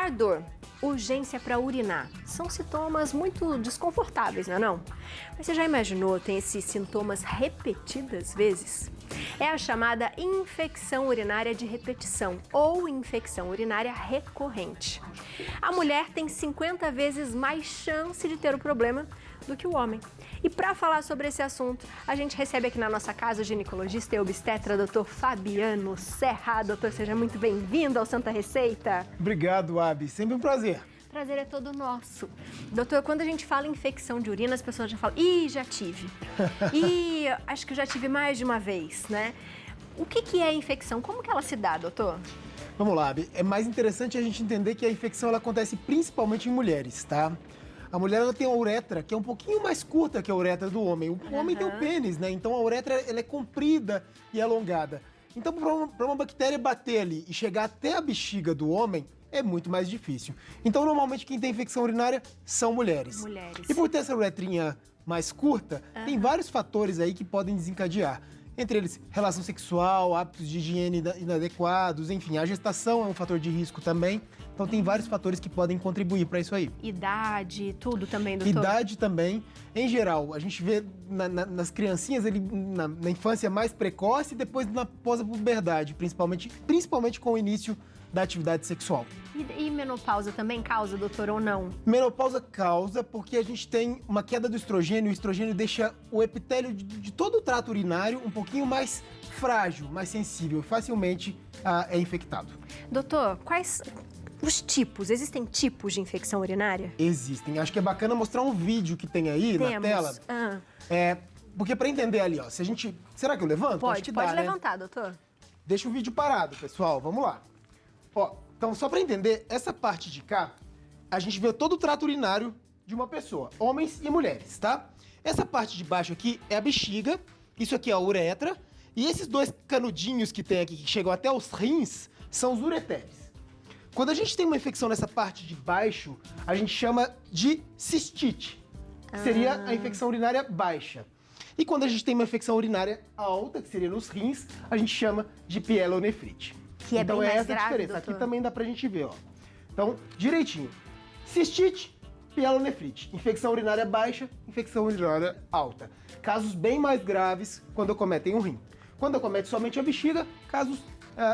Ardor, urgência para urinar, são sintomas muito desconfortáveis, não é não? Mas você já imaginou ter esses sintomas repetidas vezes? É a chamada infecção urinária de repetição ou infecção urinária recorrente. A mulher tem 50 vezes mais chance de ter o problema do que o homem. E para falar sobre esse assunto, a gente recebe aqui na nossa casa o ginecologista e obstetra, Dr. Fabiano Serra. Doutor, seja muito bem-vindo ao Santa Receita. Obrigado, Abi. Sempre um prazer. Prazer é todo nosso. Doutor, quando a gente fala em infecção de urina, as pessoas já falam, ih, já tive. Ih, acho que eu já tive mais de uma vez, né? O que é infecção? Como que ela se dá, doutor? Vamos lá, Abi. É mais interessante a gente entender que a infecção ela acontece principalmente em mulheres, tá? A mulher ela tem a uretra, que é um pouquinho mais curta que a uretra do homem. O homem tem o pênis, né? Então a uretra ela é comprida e alongada. Então, para uma bactéria bater ali e chegar até a bexiga do homem, é muito mais difícil. Então, normalmente, quem tem infecção urinária são mulheres. E por ter essa uretrinha mais curta, tem vários fatores aí que podem desencadear. Entre eles, relação sexual, hábitos de higiene inadequados, enfim, a gestação é um fator de risco também. Então, tem vários fatores que podem contribuir para isso aí. Idade, tudo também, doutor? Idade também. Em geral, a gente vê nas criancinhas, na infância mais precoce e depois na pós-puberdade, principalmente com o início da atividade sexual. E menopausa também causa, doutor, ou não? Menopausa causa porque a gente tem uma queda do estrogênio. O estrogênio deixa o epitélio de todo o trato urinário um pouquinho mais frágil, mais sensível e facilmente é infectado. Doutor, quais os tipos? Existem tipos de infecção urinária? Existem. Acho que é bacana mostrar um vídeo que tem aí na tela. Porque para entender ali, ó, se a gente... Será que eu levanto? Pode, Acho que pode dá, levantar, né? Doutor. Deixa o vídeo parado, pessoal. Vamos lá. Ó, então, só para entender, essa parte de cá, a gente vê todo o trato urinário de uma pessoa, homens e mulheres, tá? Essa parte de baixo aqui é a bexiga, isso aqui é a uretra, e esses dois canudinhos que tem aqui, que chegam até os rins, são os ureteres. Quando a gente tem uma infecção nessa parte de baixo, a gente chama de cistite, que seria a infecção urinária baixa. E quando a gente tem uma infecção urinária alta, que seria nos rins, a gente chama de pielonefrite. Que é então bem é mais essa a grave, diferença. doutor. Aqui também dá pra gente ver, ó. Então, direitinho. Cistite, pielonefrite. Infecção urinária baixa, infecção urinária alta. Casos bem mais graves quando acometem um rim. Quando acomete somente a bexiga, casos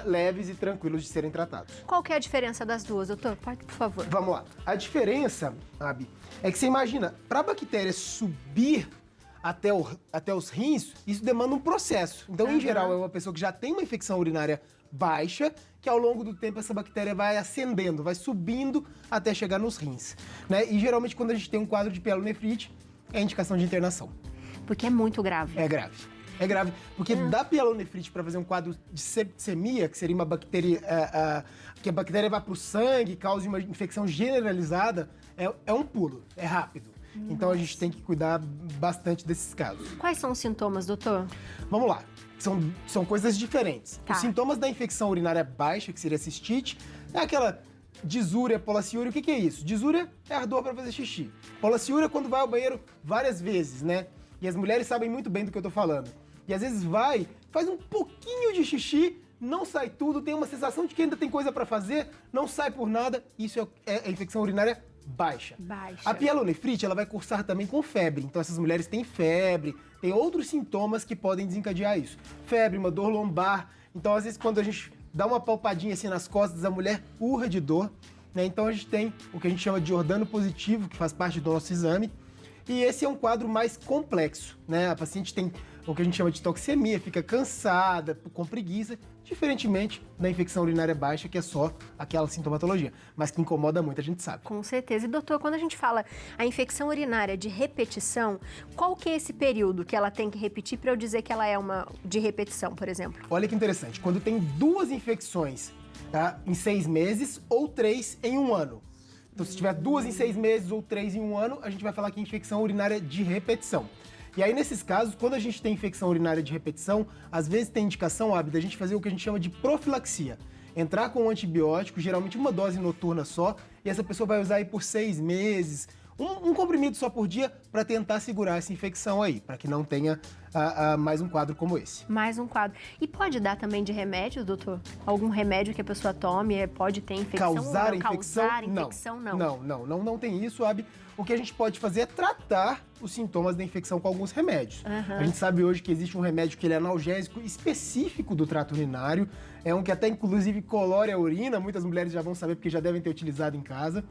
leves e tranquilos de serem tratados. Qual que é a diferença das duas, doutor? Pode, por favor. Vamos lá. A diferença, Abi, é que você imagina, para a bactéria subir até os rins, isso demanda um processo. Então, em geral, é uma pessoa que já tem uma infecção urinária baixa, que ao longo do tempo essa bactéria vai ascendendo, vai subindo até chegar nos rins, né? E geralmente quando a gente tem um quadro de pielonefrite, é indicação de internação. Porque é muito grave. É grave. É grave, porque da pielonefrite para fazer um quadro de septicemia, que seria uma bactéria, que a bactéria vai para o sangue, cause uma infecção generalizada, é um pulo, é rápido. Então a gente tem que cuidar bastante desses casos. Quais são os sintomas, doutor? Vamos lá. São coisas diferentes. Tá. Os sintomas da infecção urinária baixa, que seria cistite, é aquela disúria, polaciúria. O que é isso? Disúria é ardor para fazer xixi. Polaciúria é quando vai ao banheiro várias vezes, né? E as mulheres sabem muito bem do que eu tô falando. E às vezes faz um pouquinho de xixi, não sai tudo, tem uma sensação de que ainda tem coisa para fazer, não sai por nada. Isso é a infecção urinária baixa. A pielonefrite, ela vai cursar também com febre. Então essas mulheres têm febre, tem outros sintomas que podem desencadear isso. Febre, uma dor lombar. Então às vezes quando a gente dá uma palpadinha assim nas costas, a mulher urra de dor, né? Então a gente tem o que a gente chama de Giordano positivo, que faz parte do nosso exame. E esse é um quadro mais complexo, né? A paciente tem o que a gente chama de toxemia, fica cansada, com preguiça, diferentemente da infecção urinária baixa, que é só aquela sintomatologia, mas que incomoda muito, a gente sabe. Com certeza. E doutor, quando a gente fala a infecção urinária de repetição, qual que é esse período que ela tem que repetir para eu dizer que ela é uma de repetição, por exemplo? Olha que interessante, quando tem 2 infecções, tá, em 6 meses ou 3 em 1 ano. Então, se tiver 2 em 6 meses ou 3 em 1 ano, a gente vai falar que é infecção urinária de repetição. E aí, nesses casos, quando a gente tem infecção urinária de repetição, às vezes tem indicação, Abi, da gente fazer o que a gente chama de profilaxia. Entrar com um antibiótico, geralmente uma dose noturna só, e essa pessoa vai usar aí por 6 meses, um comprimido só por dia, para tentar segurar essa infecção aí, para que não tenha mais um quadro como esse. Mais um quadro. E pode dar também de remédio, doutor? Algum remédio que a pessoa tome pode ter infecção? Causar não? infecção? Causar infecção, não. Não tem isso, Abi. O que a gente pode fazer é tratar os sintomas da infecção com alguns remédios. A gente sabe hoje que existe um remédio que ele é analgésico específico do trato urinário. É um que até, inclusive, colore a urina. Muitas mulheres já vão saber porque já devem ter utilizado em casa.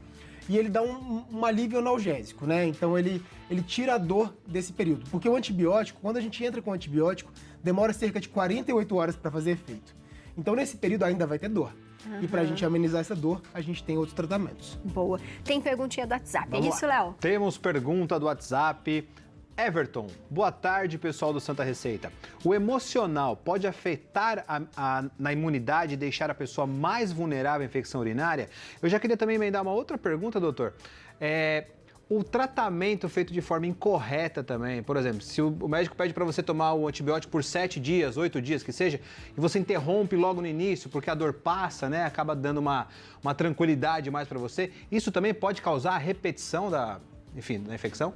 E ele dá um alívio analgésico, né? Então ele tira a dor desse período. Porque o antibiótico, quando a gente entra com o antibiótico, demora cerca de 48 horas para fazer efeito. Então nesse período ainda vai ter dor. E pra gente amenizar essa dor, a gente tem outros tratamentos. Boa. Tem perguntinha do WhatsApp, Vamos é isso, lá. Léo? Temos pergunta do WhatsApp. Everton, boa tarde, pessoal do Santa Receita. O emocional pode afetar na imunidade e deixar a pessoa mais vulnerável à infecção urinária? Eu já queria também emendar uma outra pergunta, doutor. O tratamento feito de forma incorreta também, por exemplo, se o médico pede para você tomar o antibiótico por 7 dias, 8 dias que seja, e você interrompe logo no início porque a dor passa, né, acaba dando uma tranquilidade mais para você, isso também pode causar a repetição da infecção?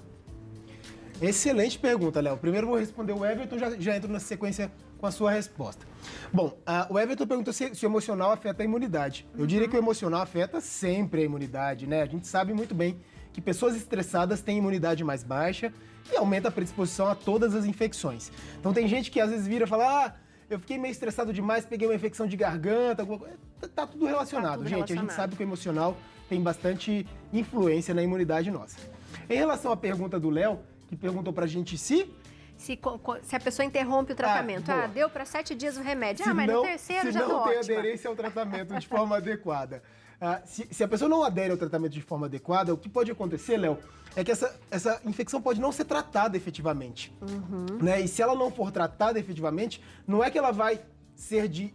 Excelente pergunta, Léo. Primeiro eu vou responder o Everton, já entro na sequência com a sua resposta. Bom, o Everton perguntou se o emocional afeta a imunidade. Eu diria que o emocional afeta sempre a imunidade, né? A gente sabe muito bem que pessoas estressadas têm imunidade mais baixa e aumenta a predisposição a todas as infecções. Então tem gente que às vezes vira e fala, eu fiquei meio estressado demais, peguei uma infecção de garganta, alguma coisa. Tá tudo relacionado, gente. A gente sabe que o emocional tem bastante influência na imunidade nossa. Em relação à pergunta do Léo, que perguntou pra gente se a pessoa interrompe o tratamento. Deu para 7 dias o remédio. Mas no terceiro já tô ótima. Se não tem aderência ao tratamento de forma adequada. Se a pessoa não adere ao tratamento de forma adequada, o que pode acontecer, Léo, é que essa infecção pode não ser tratada efetivamente. Né? E se ela não for tratada efetivamente, não é que ela vai ser de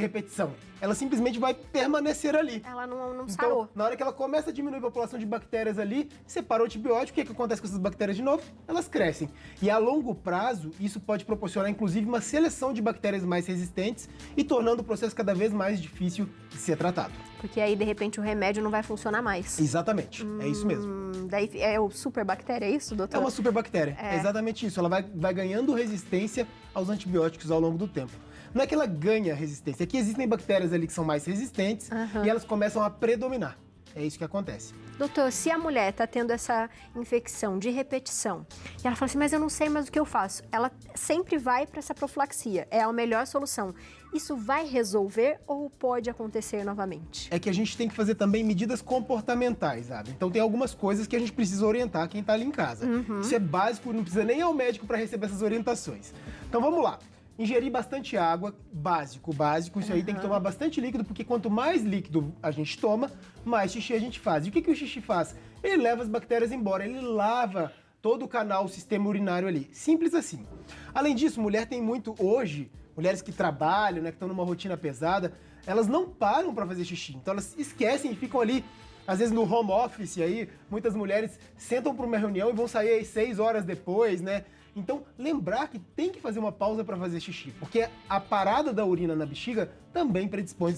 repetição. Ela simplesmente vai permanecer ali. Ela não então, sarou. Na hora que ela começa a diminuir a população de bactérias ali, separa o antibiótico, o que acontece com essas bactérias de novo? Elas crescem. E a longo prazo, isso pode proporcionar, inclusive, uma seleção de bactérias mais resistentes e tornando o processo cada vez mais difícil de ser tratado. Porque aí, de repente, o remédio não vai funcionar mais. Exatamente, é isso mesmo. Daí é o superbactéria, é isso, doutor? É uma superbactéria, é exatamente isso. Ela vai ganhando resistência aos antibióticos ao longo do tempo. Não é que ela ganha resistência, é que existem bactérias ali que são mais resistentes e elas começam a predominar. É isso que acontece. Doutor, se a mulher está tendo essa infecção de repetição e ela fala assim, mas eu não sei mais o que eu faço, ela sempre vai para essa profilaxia, é a melhor solução. Isso vai resolver ou pode acontecer novamente? É que a gente tem que fazer também medidas comportamentais, sabe? Então tem algumas coisas que a gente precisa orientar quem está ali em casa. Isso é básico, não precisa nem ir ao médico para receber essas orientações. Então vamos lá. Ingerir bastante água, básico. Isso aí tem que tomar bastante líquido, porque quanto mais líquido a gente toma, mais xixi a gente faz. E o que o xixi faz? Ele leva as bactérias embora, ele lava todo o canal, o sistema urinário ali. Simples assim. Além disso, mulher tem muito hoje, mulheres que trabalham, né, que estão numa rotina pesada, elas não param para fazer xixi. Então elas esquecem e ficam ali, às vezes no home office aí, muitas mulheres sentam para uma reunião e vão sair aí 6 horas depois, né? Então, lembrar que tem que fazer uma pausa para fazer xixi, porque a parada da urina na bexiga também predispõe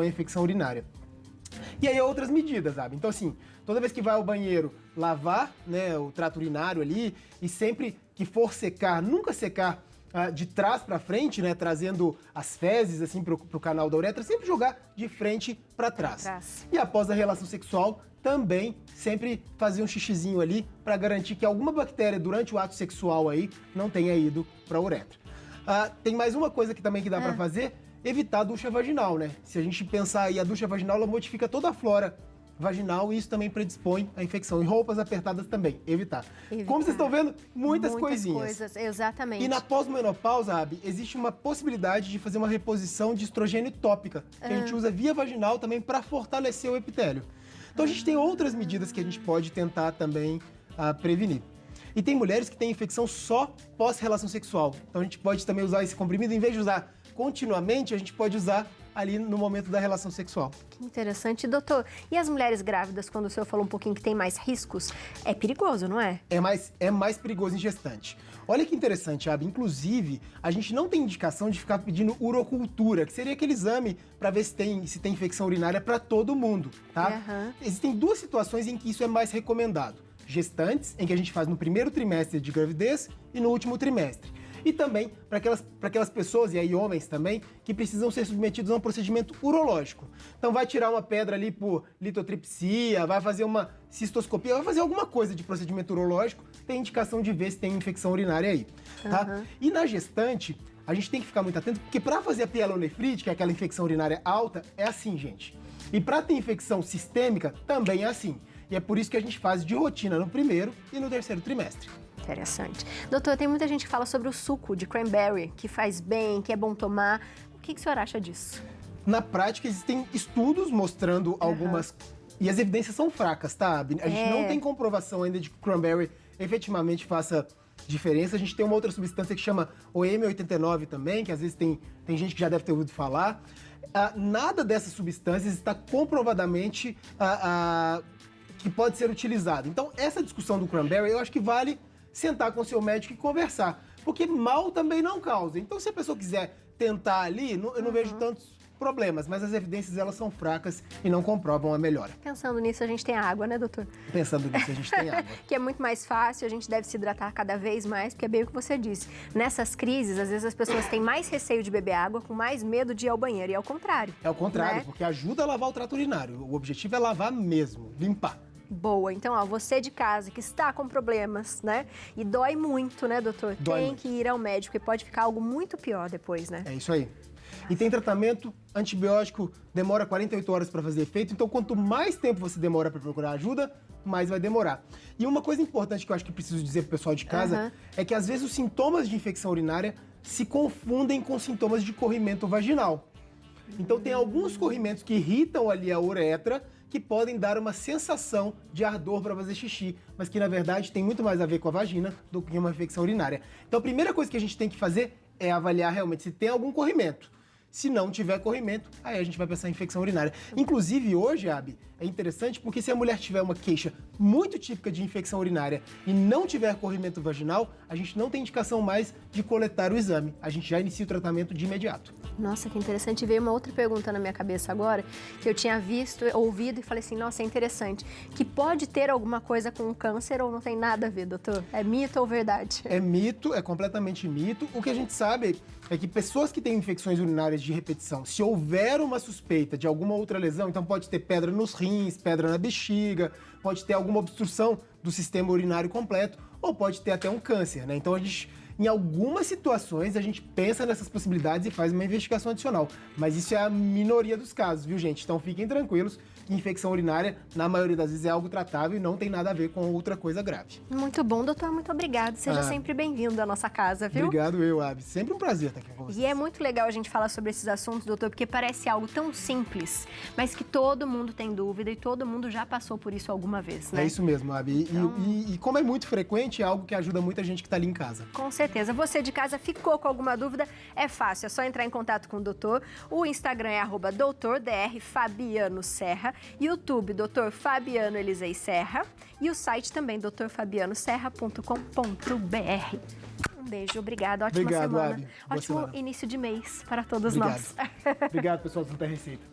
a infecção urinária. E aí outras medidas, sabe? Então, assim, toda vez que vai ao banheiro, lavar, né, o trato urinário ali, e sempre que for secar, nunca secar de trás para frente, né, trazendo as fezes assim pro canal da uretra, sempre jogar de frente para trás. E após a relação sexual, também sempre fazer um xixizinho ali para garantir que alguma bactéria durante o ato sexual aí não tenha ido para a uretra. Tem mais uma coisa que também que dá para fazer, evitar a ducha vaginal, né? Se a gente pensar aí, a ducha vaginal ela modifica toda a flora vaginal e isso também predispõe à infecção. E roupas apertadas também, evitar. Como vocês estão vendo, muitas coisinhas. Coisas, exatamente. E na pós-menopausa, Abi, existe uma possibilidade de fazer uma reposição de estrogênio tópica, que a gente usa via vaginal também para fortalecer o epitélio. Então a gente tem outras medidas que a gente pode tentar também prevenir. E tem mulheres que têm infecção só pós-relação sexual. Então a gente pode também usar esse comprimido, em vez de usar continuamente, a gente pode usar ali no momento da relação sexual. Que interessante. Doutor, e as mulheres grávidas, quando o senhor falou um pouquinho que tem mais riscos, é perigoso, não é? É mais perigoso em gestante. Olha que interessante, Abi. Inclusive, a gente não tem indicação de ficar pedindo urocultura, que seria aquele exame para ver se tem infecção urinária para todo mundo, tá? Existem 2 situações em que isso é mais recomendado. gestantes, em que a gente faz no primeiro trimestre de gravidez e no último trimestre. E também para aquelas pessoas, e aí homens também, que precisam ser submetidos a um procedimento urológico. Então vai tirar uma pedra ali por litotripsia, vai fazer uma cistoscopia, vai fazer alguma coisa de procedimento urológico, tem indicação de ver se tem infecção urinária aí. Tá? E na gestante, a gente tem que ficar muito atento, porque para fazer a pielonefrite, que é aquela infecção urinária alta, é assim, gente. E para ter infecção sistêmica, também é assim. E é por isso que a gente faz de rotina no primeiro e no terceiro trimestre. Interessante. Doutor, tem muita gente que fala sobre o suco de cranberry, que faz bem, que é bom tomar. O que o senhor acha disso? Na prática, existem estudos mostrando algumas... E as evidências são fracas, tá, Abby? A gente não tem comprovação ainda de que cranberry efetivamente faça diferença. A gente tem uma outra substância que chama o M89 também, que às vezes tem gente que já deve ter ouvido falar. Nada dessas substâncias está comprovadamente que pode ser utilizado. Então, essa discussão do cranberry, eu acho que vale sentar com o seu médico e conversar. Porque mal também não causa. Então, se a pessoa quiser tentar ali, eu não vejo tantos problemas, mas as evidências, elas são fracas e não comprovam a melhora. Pensando nisso, a gente tem água, né, doutor? Pensando nisso, a gente tem água. Que é muito mais fácil, a gente deve se hidratar cada vez mais, porque é bem o que você disse. Nessas crises, às vezes as pessoas têm mais receio de beber água, com mais medo de ir ao banheiro, e é o contrário. É o contrário, né? Porque ajuda a lavar o trato urinário. O objetivo é lavar mesmo, limpar. Boa. Então, ó, você de casa que está com problemas, né? E dói muito, né, doutor? Dói tem muito. que ir ao médico e pode ficar algo muito pior depois, né? É isso aí. E tem tratamento antibiótico, demora 48 horas para fazer efeito, então quanto mais tempo você demora para procurar ajuda, mais vai demorar. E uma coisa importante que eu acho que preciso dizer pro pessoal de casa é que às vezes os sintomas de infecção urinária se confundem com sintomas de corrimento vaginal. Então tem alguns corrimentos que irritam ali a uretra, que podem dar uma sensação de ardor para fazer xixi, mas que na verdade tem muito mais a ver com a vagina do que uma infecção urinária. Então a primeira coisa que a gente tem que fazer é avaliar realmente se tem algum corrimento. Se não tiver corrimento, aí a gente vai pensar em infecção urinária. Inclusive hoje, Abby, é interessante porque se a mulher tiver uma queixa muito típica de infecção urinária e não tiver corrimento vaginal, a gente não tem indicação mais de coletar o exame. A gente já inicia o tratamento de imediato. Nossa, que interessante. Veio uma outra pergunta na minha cabeça agora, que eu tinha visto, ouvido e falei assim, nossa, é interessante. Que pode ter alguma coisa com câncer ou não tem nada a ver, doutor? É mito ou verdade? É mito, é completamente mito. O que a gente sabe é que pessoas que têm infecções urinárias de repetição, se houver uma suspeita de alguma outra lesão, então pode ter pedra nos rins, pedra na bexiga, pode ter alguma obstrução do sistema urinário completo, ou pode ter até um câncer, né? Então a gente, em algumas situações, a gente pensa nessas possibilidades e faz uma investigação adicional. Mas isso é a minoria dos casos, viu, gente? Então fiquem tranquilos que infecção urinária, na maioria das vezes, é algo tratável e não tem nada a ver com outra coisa grave. Muito bom, doutor. Muito obrigado. Seja sempre bem-vindo à nossa casa, viu? Obrigado, Abby. Sempre um prazer estar aqui com vocês. E é muito legal a gente falar sobre esses assuntos, doutor, porque parece algo tão simples, mas que todo mundo tem dúvida e todo mundo já passou por isso alguma vez, né? É isso mesmo, Abby. E como é muito frequente, é algo que ajuda muita gente que está ali em casa. Com certeza. Você de casa ficou com alguma dúvida? É fácil, é só entrar em contato com o doutor. O Instagram é @doutordrfabianoserra, YouTube Dr. Fabiano Elisei Serra e o site também drfabianoserra.com.br. Um beijo, obrigada, ótima Obrigado, semana. Abby. Boa Ótimo semana. início de mês para todos Obrigado. nós. Obrigado, pessoal do Santa Receita.